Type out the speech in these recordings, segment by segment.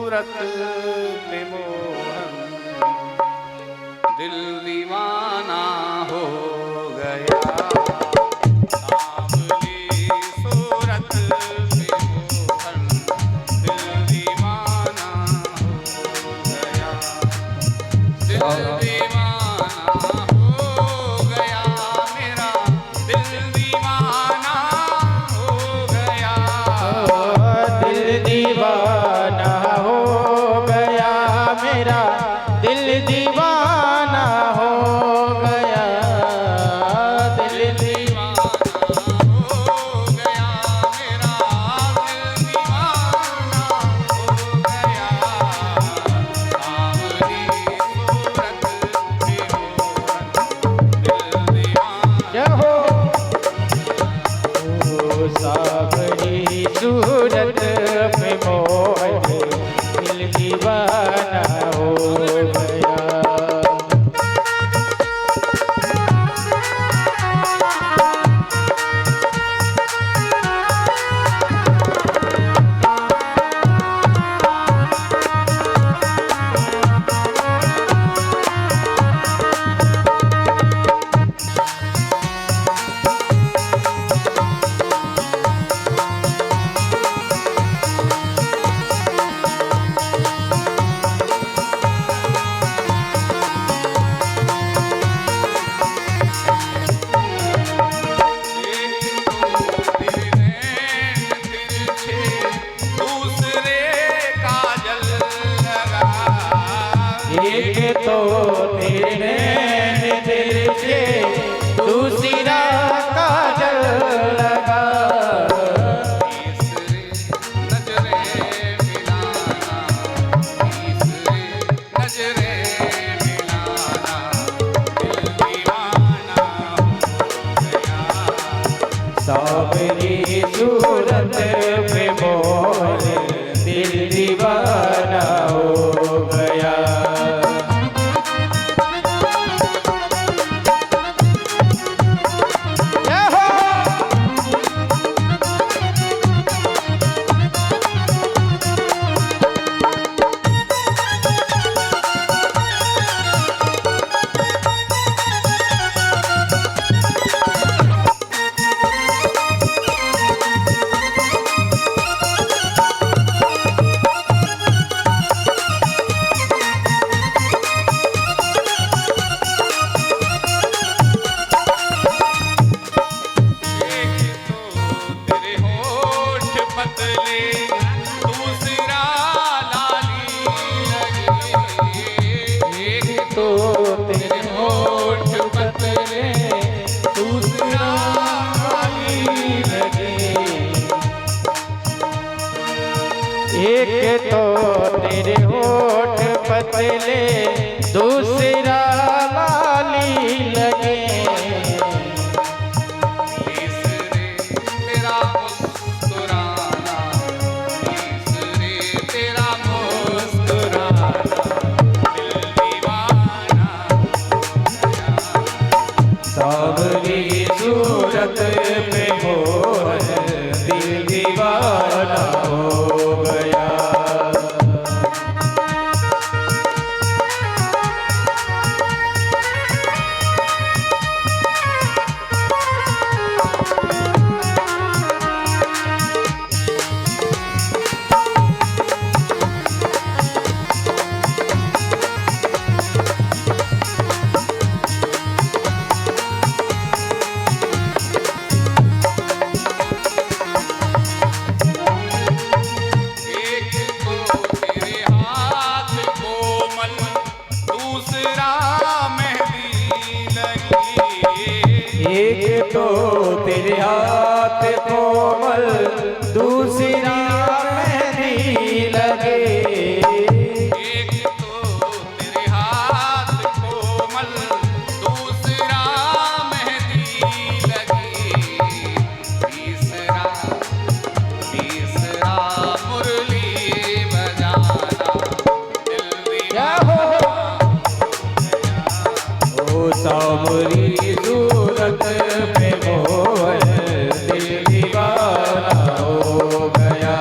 सूरत पे मोहन दिल दीवाना हो गया। सांवली सूरत पे मोहन दिल दीवाना हो गया। दिल दीवाना हो गया मेरा, दिल दीवाना हो गया। दिल दीवाना हो गया मेरा, दिल दीवाना हो गया। दिल दीवाना हो गया मेरा, दिल दीवाना हो गया। सांवली सूरत पे मोहन दिल दीवाना। जय हो। ओ सावरी सूरत पे मोहन दिल दीवाना हो गया। एक तो तेरे नैन तिरछे दूसरा काजल लगा। तीसरे नजरे मिलाना, तीसरे नजरे मिलाना दिल दीवाना हो गया। सावरी सूरत पे मोहन दिल दीवाना हो गया। जय हो। तेरे होठ पतले दूसरा लाली लगे। एक तो तेरे होठ पतले दूसरा लाली लगे। तीसरे तेरा मुस्कुराना, तीसरे तेरा मुस्कुराना दिल दीवाना हो गया। सावरी सूरत पे मोहन दिल दीवाना हो गया। एक तो तेरे हाथ कोमल, दूसरा मेहंदी लगी। एक तो तेरे हाथ कोमल दूसरा मेहंदी लगे। एक तो तेरे हाथ कोमल, दूसरा मेहंदी लगी। तीसरा तीसरा मुरली बजाना दिल दीवाना हो गया। ओ सावरी सूरत पे मोहन दिल दीवाना हो गया।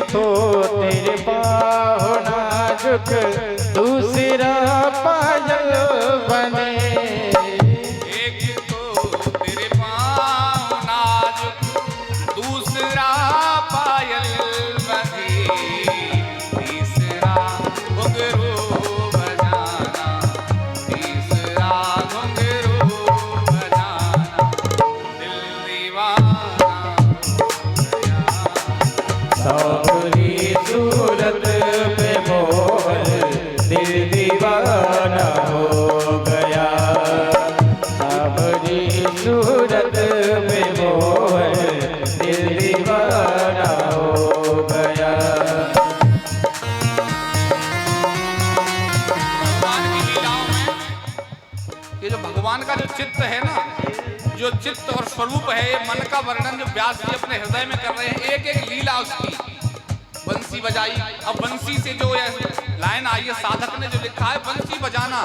तो तेरे बाहों नाजुक दूसरा पायल बने। एक तो तेरे पाँव नाजुक दूसरा पायल बने, तीसरा घुंघरू बजाना, तीसरा घुंघरू बजाना, दिल दीवाना सावरी सूरत पे मोहन दिल दीवाना हो गया। सावरी सूरत पे मोहन दिल दीवाना हो गया। भगवान की लीलाओं में ये जो भगवान का जो चित्त है ना, जो चित्त और स्वरूप है, ये मन का वर्णन जो व्यास जी अपने हृदय में कर रहे हैं, एक एक लीला उसकी। बंसी बजाई, अब बंसी से जो ये लाइन आई है, साधक ने जो लिखा है बंसी बजाना,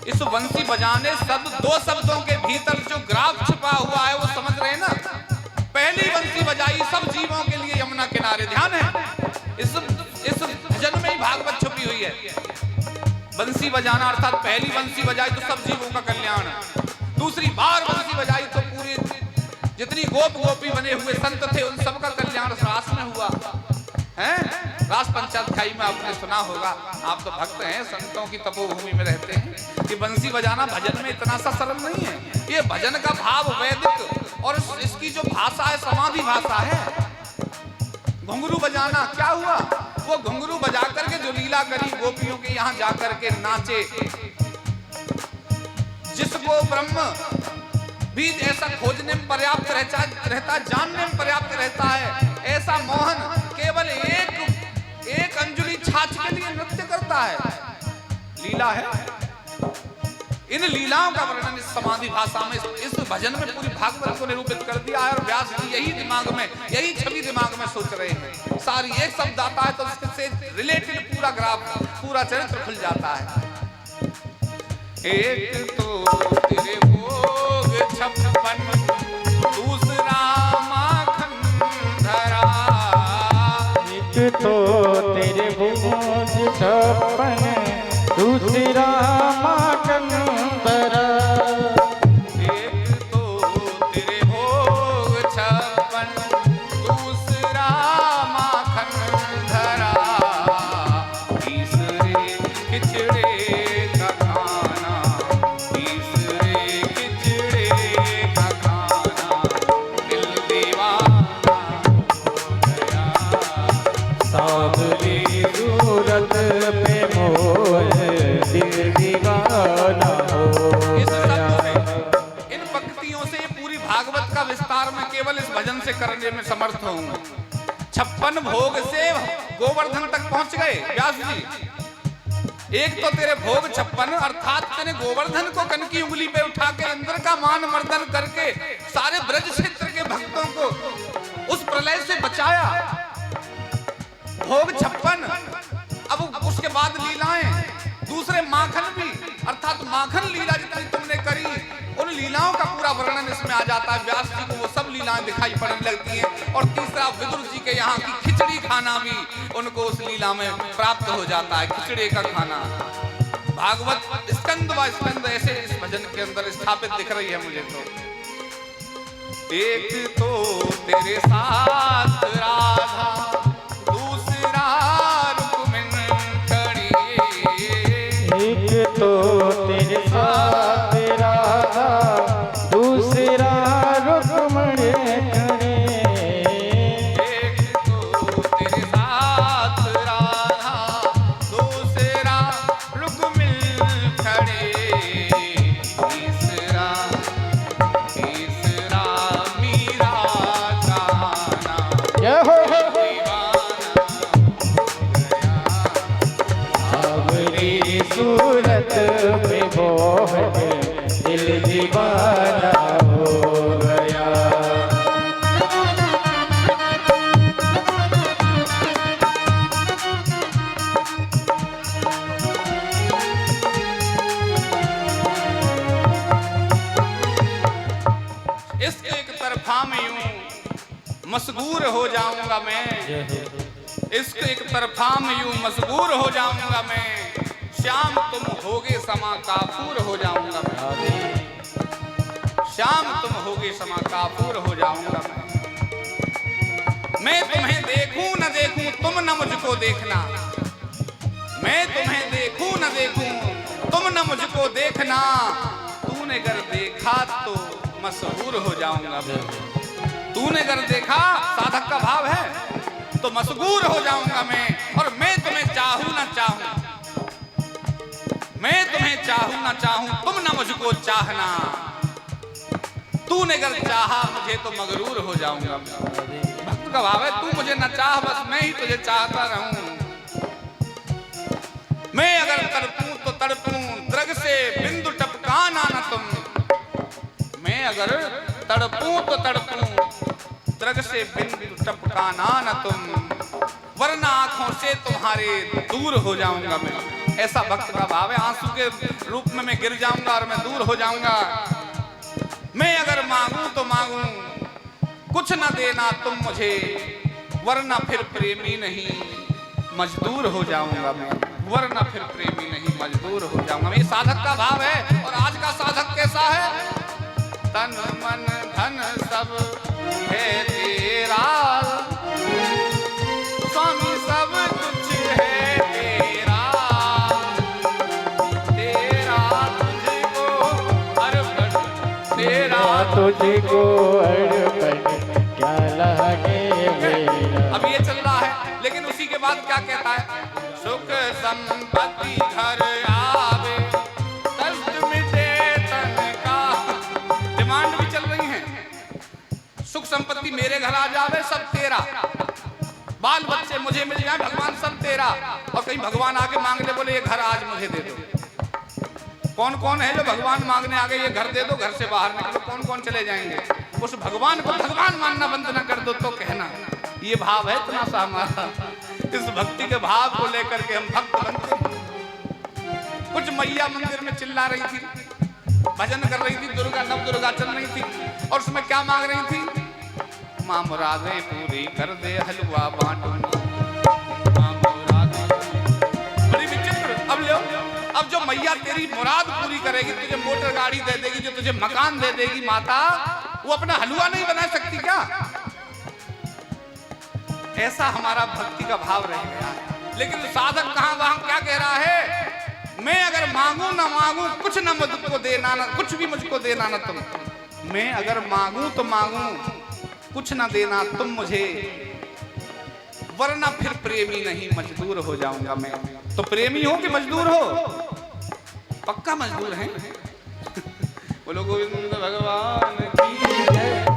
इस बंसी बजाने शब्द दो शब्दों के भीतर जो ग्राफ छिपा हुआ है वो समझ रहे हैं ना। पहली बंसी बजाई सब जीवों के लिए यमुना किनारे, ध्यान है इस भजन में ही भागवत छुपी हुई है। बंसी बजाना अर्थात पहली बंसी बजाई तो सब जीवों का कल्याण, दूसरी बार बंसी बजाई तो पूरी जितनी गोप गोपी बने हुए संत थे उन सबका कल्याण रास में हुआ है। रास पंचाध्यायी में आपने सुना होगा, आप तो भक्त हैं, संतों की तपोभूमि में रहते हैं, कि बंसी बजाना भजन में इतना सा सरल नहीं है। ये भजन का भाव वैदिक और इसकी जो भाषा है समाधि भाषा है। घुंघरू बजाना क्या हुआ, वो घुंघरू बजा करके जो लीला करी, गोपियों के यहाँ जाकर के नाचे, जिसको ब्रह्म भी ऐसा खोजने में पर्याप्त रहता, जानने में पर्याप्त रहता है, ऐसा मोहन केवल एक अंजुलि छाछ के लिए नृत्य करता है। लीला है। इन लीलाओं का वर्णन इस समाधि भाषा में, इस भजन में पूरी भागवत को निरूपित कर दिया है। और व्यास जी यही दिमाग में, यही छवि दिमाग में सोच रहे हैं। सारी एक शब्द आता है तो उससे रिलेटेड पूरा ग्राफ, पूरा चरित्र खुल जाता है। एक तो तेरे भोग 56, दूसरा माखन धरा। एक तो तेरे भोग 56, दूसरा माखन धरा। एक तो तेरे भोग 56, दूसरा माखन धरा, तीसरे खिचड़े का खाना, तीसरे खिचड़े का खाना, दिल दीवाना हो गया। सावरी सूरत पे मोहन दिल दीवाना हो इस गया। शब्द में, इन पंक्तियों से पूरी भागवत का विस्तार में केवल इस भजन से करने में समर्थ हूँ। 56 भोग से गोवर्धन तक पहुंच गए व्यास जी। एक तो तेरे भोग 56 अर्थात तेरे गोवर्धन को कन की उंगली पे उठा के इंद्र का मान मर्दन करके सारे ब्रज क्षेत्र के भक्तों को उस प्रलय से बचाया। भोग 56, अब उसके बाद लीलाएं, दूसरे माखन भी, अर्थात माखन लीला जितनी तुमने करी, उन लीलाओं का पूरा वर्णन इसमें आ जाता है। व्यास जी को वो सब लीलाएं दिखाई पड़ने लगती हैं। और तीसरा विदुर जी के यहाँ की खिचड़ी खाना भी उनको उस लीला में प्राप्त हो जाता है, खिचड़ी का खाना। भागवत स्कंद व स्कंद ऐसे इस भजन के अंदर स्थापित दिख रही है मुझे तो। एक तो तेरे साथ राधा, दूसरा रुक्मिणी खड़ी। एक तो तेरे साथ राधा, दूसरा रुक्मिणी खड़ी। एक तो तेरे साथ राधा, दूसरा रुक्मिणी खड़े, तीसरा मीरा का गाना, जय हो दीवाना हो गया। सावरी सूरत पे मोहन दिल दीवाना हो गया। इस एक तरफा में यूं मशगूर हो जाऊंगा मैं, इश्क एक तरफा में यूं मजबूर हो जाऊंगा मैं, श्याम तुम होगे समा काफूर हो जाऊंगा मैं, श्याम तुम होगे समा काफूर हो जाऊंगा मैं तुम्हें देखूं न देखूं तुम न मुझको देखना, मैं तुम्हें देखूं न देखूं तुम न मुझको देखना, तूने अगर देखा तो मशहूर हो जाऊंगा मैं, तूने अगर देखा, साधक का भाव है, तो मशगूर हो जाऊंगा मैं, और मैं तुम्हें चाहूं ना चाहूं, मैं तुम्हें चाहूं ना चाहूं तुम ना मुझको चाहना, तूने अगर चाहा मुझे तो मगरूर हो जाऊंगा। भक्त का भाव है, तू मुझे न चाह बस मैं ही तुझे चाहता रहूं, मैं अगर तड़पूं तो तड़पूं द्रग से बिंदु टपकाना न तुम, मैं अगर तड़पूं तो तड़पूं द्रग से बिंदु टपकाना न तुम, वरना आंखों से तुम्हारे दूर हो जाऊंगा मैं। ऐसा भक्त का भाव है, आंसू के रूप में मैं गिर जाऊंगा और मैं दूर हो जाऊंगा। मैं अगर मांगूं तो मांगूं कुछ न देना तुम मुझे, वरना फिर प्रेमी नहीं मजदूर हो जाऊंगा मैं, वरना फिर प्रेमी नहीं मजदूर हो जाऊंगा मैं। ये साधक का भाव है। और आज का साधक कैसा है? तन मन धन सब है तेरा स्वामी, सब कुछ है तेरा, तेरा तुझको अर्पण, तेरा तुझको अर्पण क्या लगे मेरा। अब ये चल रहा है, लेकिन उसी के बाद क्या कहता है? सुख संपत्ति घर आवे, कष्ट मिटे तन का। डिमांड भी चल रही है, सुख संपत्ति मेरे घर आ जावे, सब तेरा, बाल बच्चे मुझे मिल जाए भगवान, सब तेरा। और कहीं भगवान आके मांगने बोले ये घर आज मुझे दे दो। कौन कौन है जो भगवान मांगने आ गए ये घर दे दो, घर से बाहर निकलो, कौन कौन चले जाएंगे? उस भगवान को भगवान मानना बंद ना कर दो तो कहना। ये भाव है इतना सा हमारा। इस भक्ति के भाव को लेकर के हम भक्त बनते हैं। कुछ मैया मंदिर में चिल्ला रही थी, भजन कर रही थी, दुर्गा नव दुर्गा चल रही थी, और उसमें क्या मांग रही थी? माँ मुरादें पूरी कर दे, हलवा बांटो, माँ मुरादें। बड़ी विचित्र। अब लो, अब जो मैया तेरी मुराद पूरी करेगी, तुझे मोटर गाड़ी दे देगी, जो तुझे मकान दे देगी माता, वो अपना हलवा नहीं बना सकती क्या? ऐसा हमारा भक्ति का भाव रह गया है। लेकिन साधक कहाँ वहां क्या कह रहा है? मैं अगर मांगू ना मांगू कुछ ना मुझको देना, ना कुछ भी मुझको देना ना तुम, मैं अगर मांगू तो मांगू कुछ ना देना तुम मुझे, वरना फिर प्रेमी नहीं मजदूर हो जाऊंगा मैं। तो प्रेमी हो कि मजदूर हो? पक्का मजदूर है। बोलो गोविंद भगवान की जय।